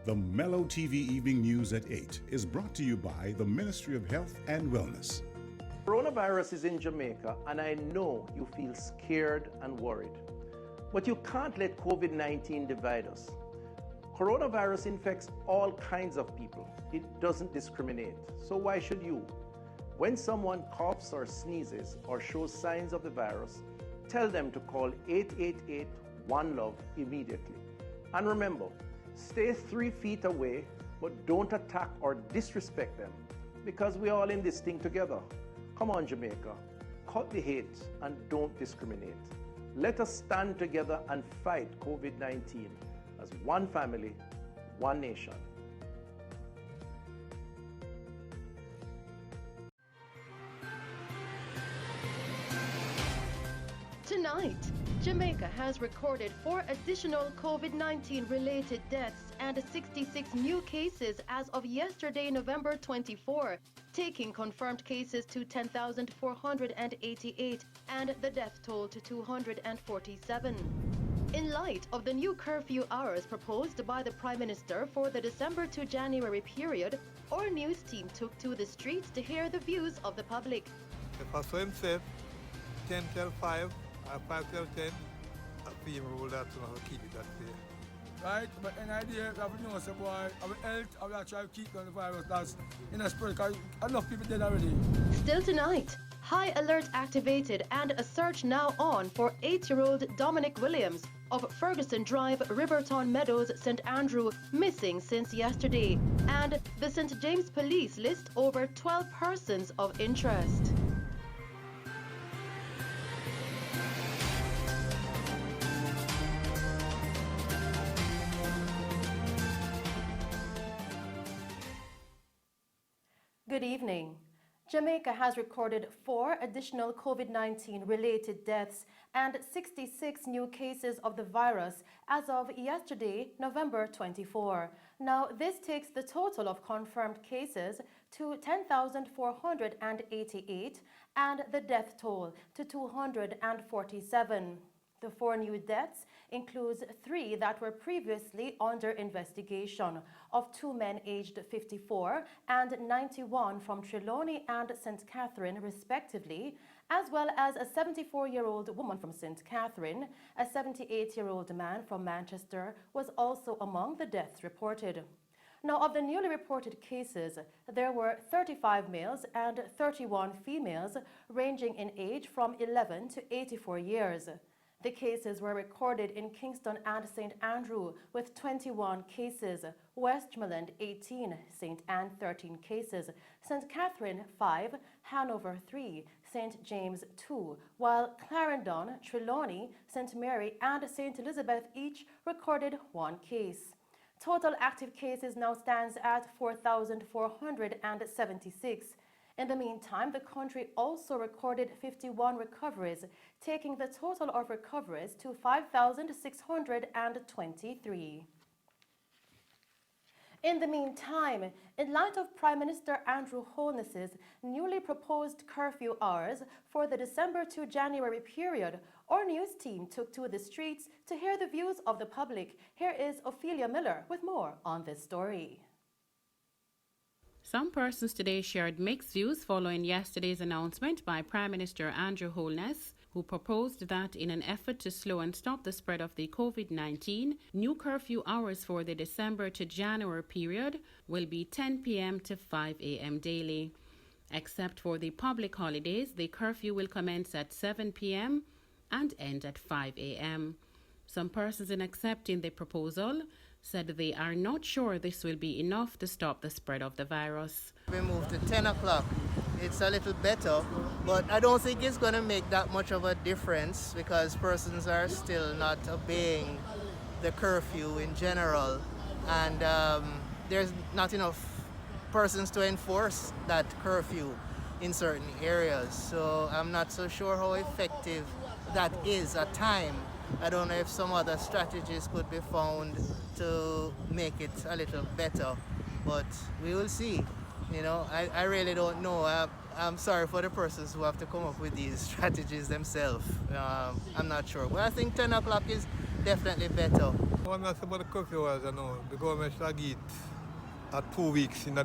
The Mello TV Evening News at 8 is brought to you by the Ministry of Health and Wellness. Coronavirus is in Jamaica, and I know you feel scared and worried. But you can't let COVID-19 divide us. Coronavirus infects all kinds of people. It doesn't discriminate. So why should you? When someone coughs or sneezes or shows signs of the virus, tell them to call 888-1-LOVE immediately. And remember, stay 3 feet away, but don't attack or disrespect them, because we're all in this thing together. Come on, Jamaica, cut the hate and don't discriminate. Let us stand together and fight COVID-19 as one family, one nation. Tonight, Jamaica has recorded 4 additional COVID-19 related deaths and 66 new cases as of yesterday, November 24, taking confirmed cases to 10,488 and the death toll to 247. In light of the new curfew hours proposed by the Prime Minister for the December to January period, our news team took to the streets to hear the views of the public. If I saw him safe, 10 till 5, 5 till 10, I'll be rule that to keep it that way. Right, but an idea that we know, so boy, our health, I will try to keep down the virus that's in a spirit, because enough people dead already. Still tonight, high alert activated and a search now on for 8-year-old Dominic Williams of Ferguson Drive, Riverton Meadows, St. Andrew, missing since yesterday. And the St. James Police list over 12 persons of interest. Good evening. Jamaica has recorded 4 additional COVID-19 related deaths and 66 new cases of the virus as of yesterday, November 24. Now, this takes the total of confirmed cases to 10,488 and the death toll to 247. The 4 new deaths includes 3 that were previously under investigation, of 2 men aged 54 and 91 from Trelawney and St. Catherine, respectively, as well as a 74-year-old woman from St. Catherine. A 78-year-old man from Manchester was also among the deaths reported. Now, of the newly reported cases, there were 35 males and 31 females, ranging in age from 11 to 84 years. The cases were recorded in Kingston and St. Andrew with 21 cases, Westmoreland 18, St. Anne 13 cases, St. Catherine 5, Hanover 3, St. James 2, while Clarendon, Trelawney, St. Mary and St. Elizabeth each recorded 1 case. Total active cases now stands at 4,476. In the meantime, the country also recorded 51 recoveries, taking the total of recoveries to 5,623. In the meantime, in light of Prime Minister Andrew Holness's newly proposed curfew hours for the December to January period, our news team took to the streets to hear the views of the public. Here is Ophelia Miller with more on this story. Some persons today shared mixed views following yesterday's announcement by Prime Minister Andrew Holness, who proposed that in an effort to slow and stop the spread of the COVID-19, new curfew hours for the December to January period will be 10 p.m. to 5 a.m. daily. Except for the public holidays, the curfew will commence at 7 p.m. and end at 5 a.m. Some persons in accepting the proposal said they are not sure this will be enough to stop the spread of the virus. We moved to 10 o'clock. It's a little better, but I don't think it's going to make that much of a difference because persons are still not obeying the curfew in general, and there's not enough persons to enforce that curfew in certain areas. So I'm not so sure how effective that is at time. I don't know if some other strategies could be found to make it a little better, but we will see. You know, I really don't know. I'm sorry for the persons who have to come up with these strategies themselves. I'm not sure. But I think 10 o'clock is definitely better. What I say about the curfew was, you know, the government should give it 2 weeks in the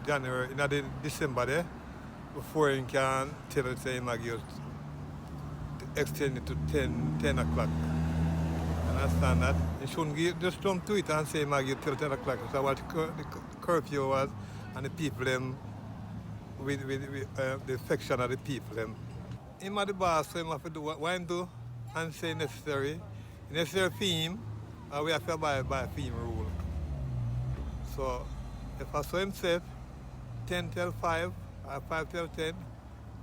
January, in the December there, before you can tell it, say, you extend it to 10 o'clock. Understand that? You shouldn't just jump to it and say, you till 10 o'clock. So what the curfew was, and the people them, with the section of the people them. Him are the boss, so him have to do what him do and say necessary. Necessary for him, we have to abide by him rule. So if I saw him safe, 10 till 5, or 5 till 10,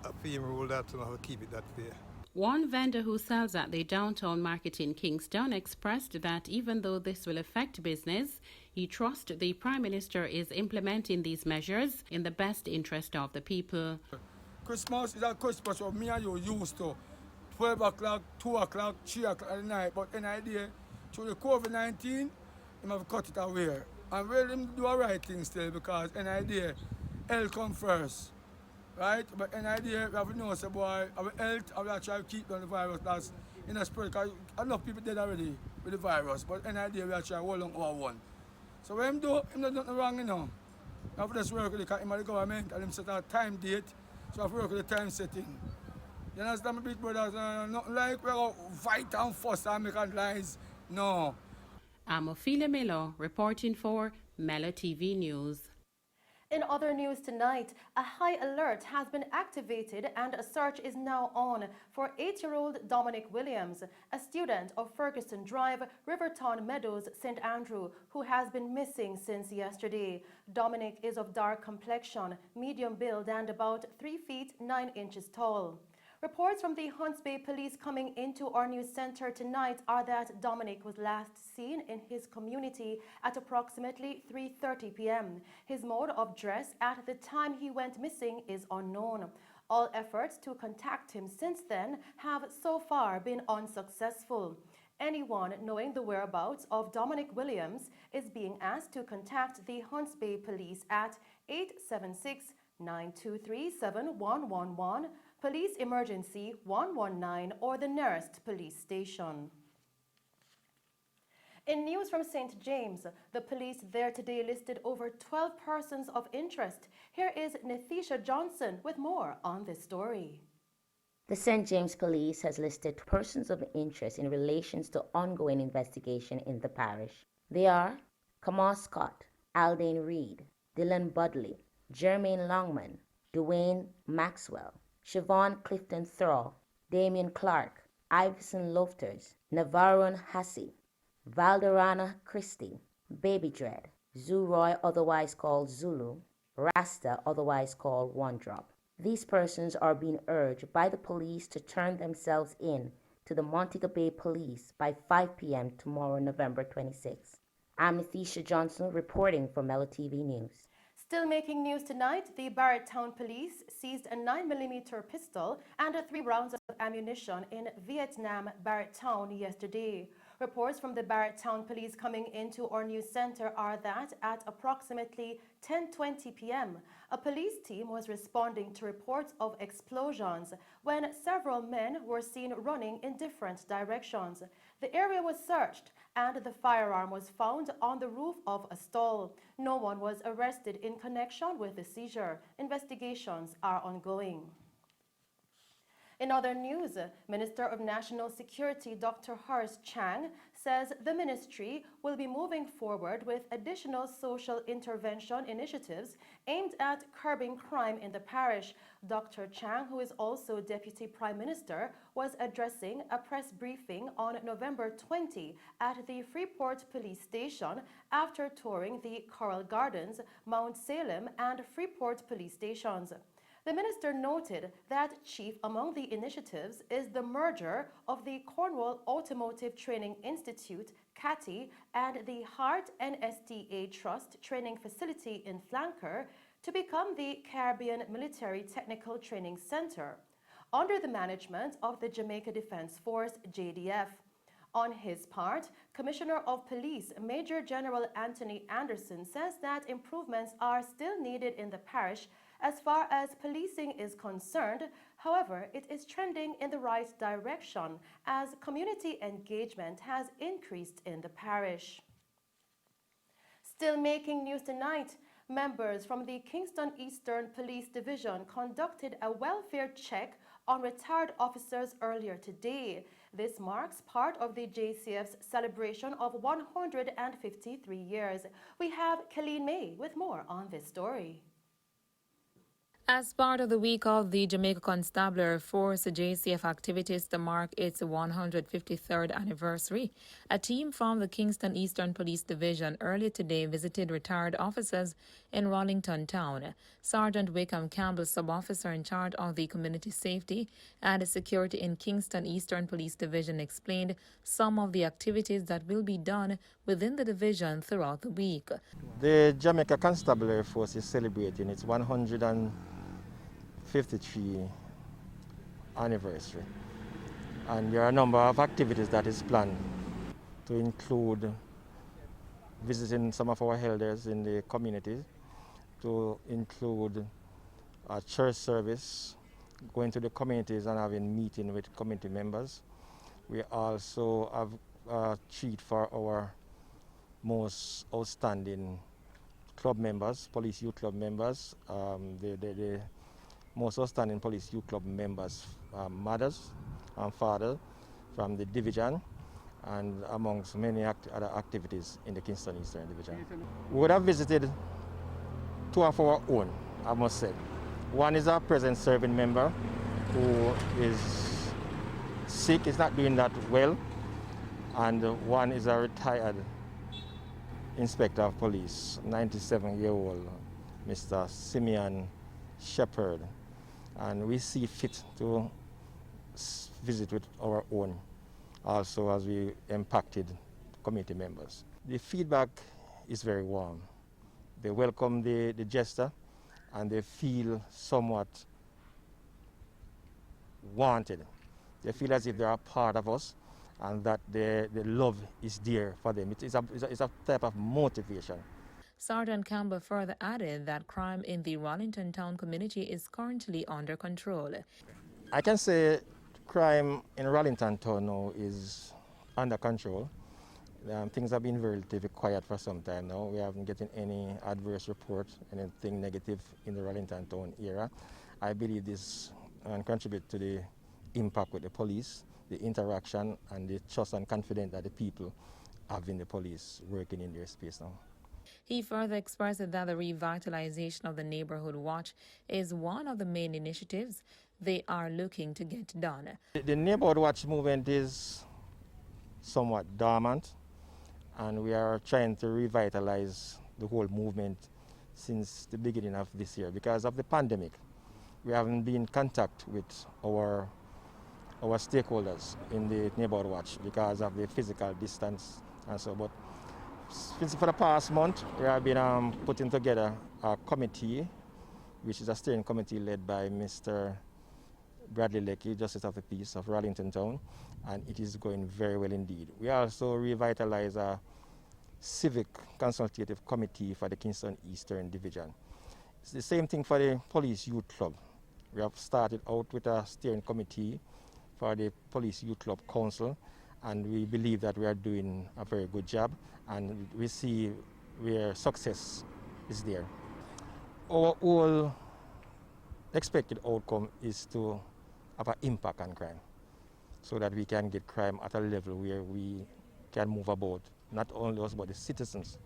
for him rule that, so I have to keep it that way. One vendor who sells at the downtown market in Kingston expressed that even though this will affect business, he trusts the Prime Minister is implementing these measures in the best interest of the people. Christmas is a Christmas of me and you used to. 12 o'clock, 2 o'clock, 3 o'clock at night. But any idea, through the COVID-19, he have cut it away. And really him do the right thing still because any idea, health come first. Right? But any idea, we have to know, say, boy, our health, and we have to try to keep down the virus that's in the spread. Because enough people dead already with the virus. But any idea, we have to try to hold on our one. So what him do, him do nothing wrong, you know. We have to just work with the government and him set a time date. So we have to work with the time setting. You understand, my big brothers? Nothing like we go fight and fuss and make lies. No. I'm Ophelia Mello, reporting for Mello TV News. In other news tonight, a high alert has been activated and a search is now on for 8-year-old Dominic Williams, a student of Ferguson Drive, Rivertown Meadows, St. Andrew, who has been missing since yesterday. Dominic is of dark complexion, medium build and about 3 feet 9 inches tall. Reports from the Hunts Bay Police coming into our news center tonight are that Dominic was last seen in his community at approximately 3:30 p.m. His mode of dress at the time he went missing is unknown. All efforts to contact him since then have so far been unsuccessful. Anyone knowing the whereabouts of Dominic Williams is being asked to contact the Hunts Bay Police at 876-923-7111, Police Emergency 119, or the nearest police station. In news from St. James, the police there today listed over 12 persons of interest. Here is Nethisha Johnson with more on this story. The St. James Police has listed persons of interest in relation to ongoing investigation in the parish. They are Kamal Scott, Aldane Reed, Dylan Budley, Jermaine Longman, Dwayne Maxwell, Siobhan Clifton Thrall, Damian Clark, Iverson Lofters, Navarone Hassie, Valderrana Christie, Baby Dread, Zuroy otherwise called Zulu, Rasta otherwise called One Drop. These persons are being urged by the police to turn themselves in to the Montego Bay Police by 5 p.m. tomorrow, November 26. I'm Nethisha Johnson reporting for Mello TV News. Still making news tonight, the Barrett Town Police seized a 9mm pistol and 3 rounds of ammunition in Vietnam, Barrett Town yesterday. Reports from the Barrett Town Police coming into our news center are that at approximately 10:20 p.m., a police team was responding to reports of explosions when several men were seen running in different directions. The area was searched and the firearm was found on the roof of a stall. No one was arrested in connection with the seizure. Investigations are ongoing. In other news, Minister of National Security Dr. Horace Chang says the ministry will be moving forward with additional social intervention initiatives aimed at curbing crime in the parish. Dr. Chang, who is also Deputy Prime Minister, was addressing a press briefing on November 20 at the Freeport Police Station after touring the Coral Gardens, Mount Salem, and Freeport Police Stations. The minister noted that chief among the initiatives is the merger of the Cornwall Automotive Training Institute, CATI, and the Hart NSTA Trust Training Facility in Flanker to become the Caribbean Military Technical Training Center, under the management of the Jamaica Defense Force, JDF. On his part, Commissioner of Police Major General Anthony Anderson says that improvements are still needed in the parish, As far as policing is concerned, however, it is trending in the right direction as community engagement has increased in the parish. Still making news tonight, members from the Kingston Eastern Police Division conducted a welfare check on retired officers earlier today. This marks part of the JCF's celebration of 153 years. We have Colleen May with more on this story. As part of the week of the Jamaica Constabulary Force JCF activities to mark its 153rd anniversary, a team from the Kingston Eastern Police Division earlier today visited retired officers in Rollington Town. Sergeant Wickham Campbell, sub-officer in charge of the community safety and security in Kingston Eastern Police Division, explained some of the activities that will be done within the division throughout the week. The Jamaica Constabulary Force is celebrating its 153 anniversary, and there are a number of activities that is planned, to include visiting some of our elders in the community, to include a church service, going to the communities and having meeting with community members. We also have a treat for our most outstanding club members, police youth club members, the most outstanding police youth club members, mothers and fathers from the division, and amongst many other activities in the Kingston Eastern Division. We would have visited two of our own, I must say. One is our present serving member who is sick, is not doing that well, and one is a retired Inspector of Police, 97-year-old Mr. Simeon Shepherd, and we see fit to visit with our own also as we impacted community members. The feedback is very warm. They welcome the gesture and they feel somewhat wanted. They feel as if they are a part of us and that the love is there for them. It's a type of motivation. Sergeant Campbell further added that crime in the Rollington Town community is currently under control. I can say crime in Rollington Town now is under control. Things have been relatively quiet for some time now. We haven't gotten any adverse report, anything negative in the Rollington Town area. I believe this contributes to the impact with the police, the interaction and the trust and confidence that the people have in the police working in their space now. He further expressed that the revitalization of the neighborhood watch is one of the main initiatives they are looking to get done. The neighborhood watch movement is somewhat dormant, and we are trying to revitalize the whole movement since the beginning of this year. Because of the pandemic, we haven't been in contact with our stakeholders in the neighborhood watch because of the physical distance and so. But for the past month, we have been putting together a committee, which is a steering committee led by Mr. Bradley Leckie, Justice of the Peace of Rollington Town, and it is going very well indeed. We also revitalize a civic consultative committee for the Kingston Eastern Division. It's the same thing for the Police Youth Club. We have started out with a steering committee for the Police Youth Club Council, and we believe that we are doing a very good job, and we see where success is there. Our whole expected outcome is to have an impact on crime, so that we can get crime at a level where we can move about, not only us but the citizens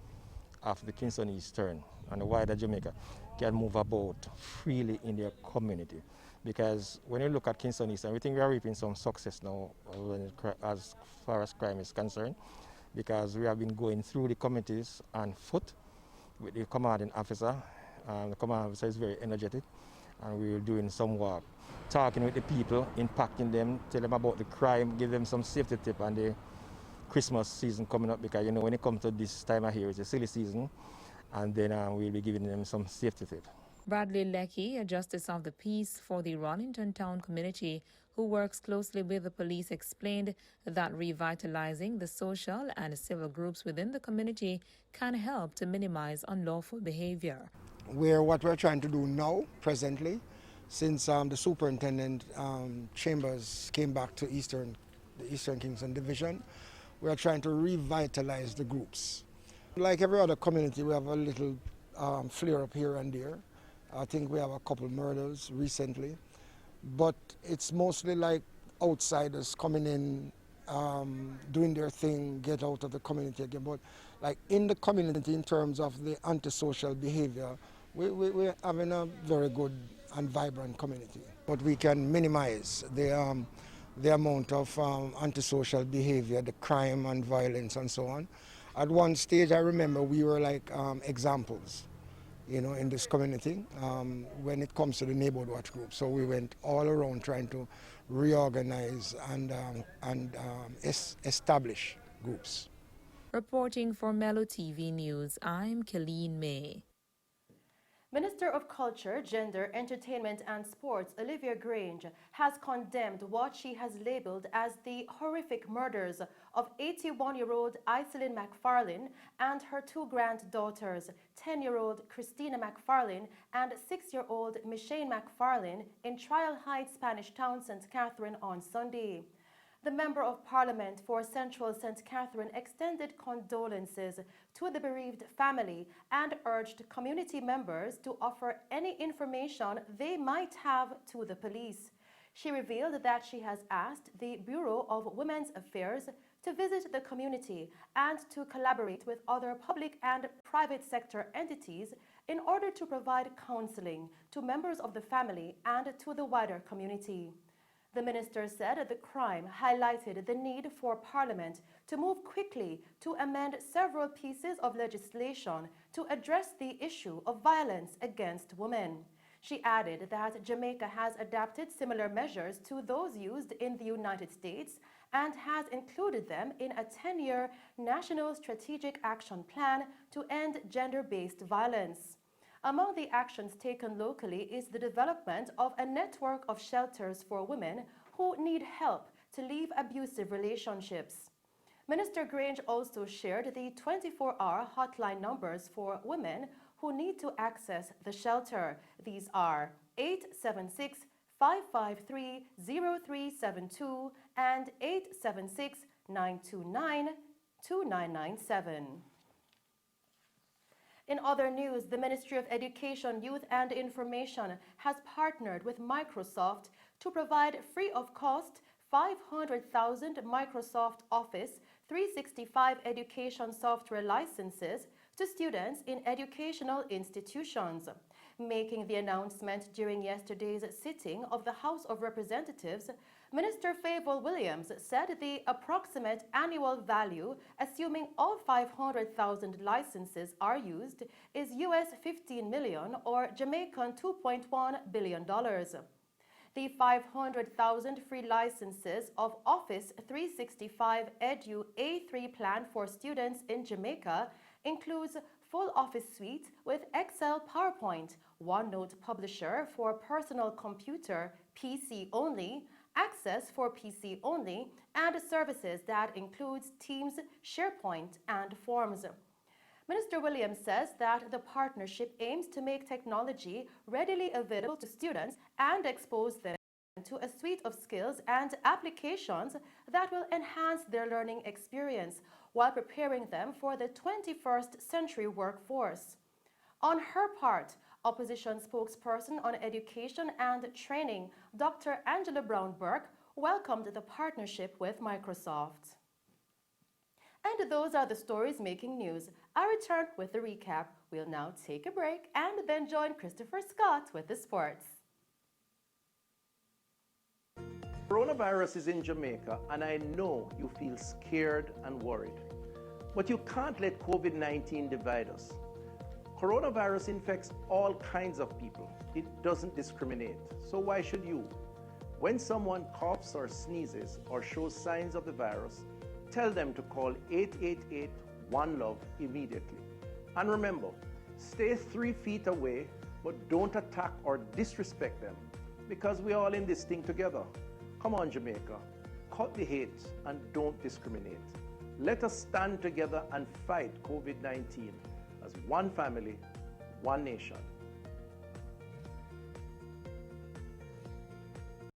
of the Kingston Eastern and the wider Jamaica can move about freely in their community. Because when you look at Kingston Eastern, we think we are reaping some success now as far as crime is concerned, because we have been going through the communities on foot with the commanding officer. The commanding officer is very energetic, and we're doing some work, talking with the people, impacting them, tell them about the crime, give them some safety tip on the Christmas season coming up, because when it comes to this time of year, it's a silly season, and then we'll be giving them some safety tip. Bradley Leckie, a Justice of the Peace for the Rollington Town community, who works closely with the police, explained that revitalizing the social and civil groups within the community can help to minimize unlawful behavior. What we're trying to do now, presently, since the superintendent chambers came back to the Eastern Kingston Division, we are trying to revitalize the groups. Like every other community, we have a little flare up here and there. I think we have a couple murders recently, but it's mostly like outsiders coming in, doing their thing, get out of the community again. But like in the community, in terms of the antisocial behavior, we're having a very good and vibrant community. But we can minimize the amount of antisocial behavior, the crime and violence and so on. At one stage, I remember we were like examples, in this community when it comes to the neighborhood watch group. So we went all around trying to reorganize and establish groups. Reporting for Mello TV News, I'm Kylene May. Minister of Culture, Gender, Entertainment and Sports, Olivia Grange, has condemned what she has labeled as the horrific murders of 81-year-old Iselin McFarlane and her two granddaughters, 10-year-old Christina McFarlane and 6-year-old Michelle McFarlane in Trial Heights, Spanish Town, St. Catherine on Sunday. The Member of Parliament for Central St. Catherine extended condolences to the bereaved family and urged community members to offer any information they might have to the police. She revealed that she has asked the Bureau of Women's Affairs to visit the community and to collaborate with other public and private sector entities in order to provide counseling to members of the family and to the wider community. The minister said the crime highlighted the need for Parliament to move quickly to amend several pieces of legislation to address the issue of violence against women. She added that Jamaica has adapted similar measures to those used in the United States and has included them in a 10-year National Strategic Action Plan to end gender-based violence. Among the actions taken locally is the development of a network of shelters for women who need help to leave abusive relationships. Minister Grange also shared the 24-hour hotline numbers for women who need to access the shelter. These are 876-553-0372 and 876-929-2997. In other news, the Ministry of Education, Youth and Information has partnered with Microsoft to provide free of cost 500,000 Microsoft Office 365 education software licenses to students in educational institutions. Making the announcement during yesterday's sitting of the House of Representatives, Minister Favour Williams said the approximate annual value, assuming all 500,000 licenses are used, is US $15 million or Jamaican $2.1 billion. The 500,000 free licenses of Office 365 Edu A3 plan for students in Jamaica includes full Office suite with Excel, PowerPoint, OneNote Publisher for personal computer, PC only, Access for PC only, and services that includes Teams, SharePoint, and Forms. Minister Williams says that the partnership aims to make technology readily available to students and expose them to a suite of skills and applications that will enhance their learning experience while preparing them for the 21st century workforce. On her part, Opposition spokesperson on education and training, Dr. Angela Brown-Burke, welcomed the partnership with Microsoft. And those are the stories making news. I return with the recap. We'll now take a break and then join Christopher Scott with the sports. Coronavirus is in Jamaica, and I know you feel scared and worried. But you can't let COVID-19 divide us. Coronavirus infects all kinds of people. It doesn't discriminate. So why should you? When someone coughs or sneezes or shows signs of the virus, tell them to call 888-1-LOVE immediately. And remember, stay 3 feet away, but don't attack or disrespect them, because we're all in this thing together. Come on, Jamaica, cut the hate and don't discriminate. Let us stand together and fight COVID-19 as one family, one nation.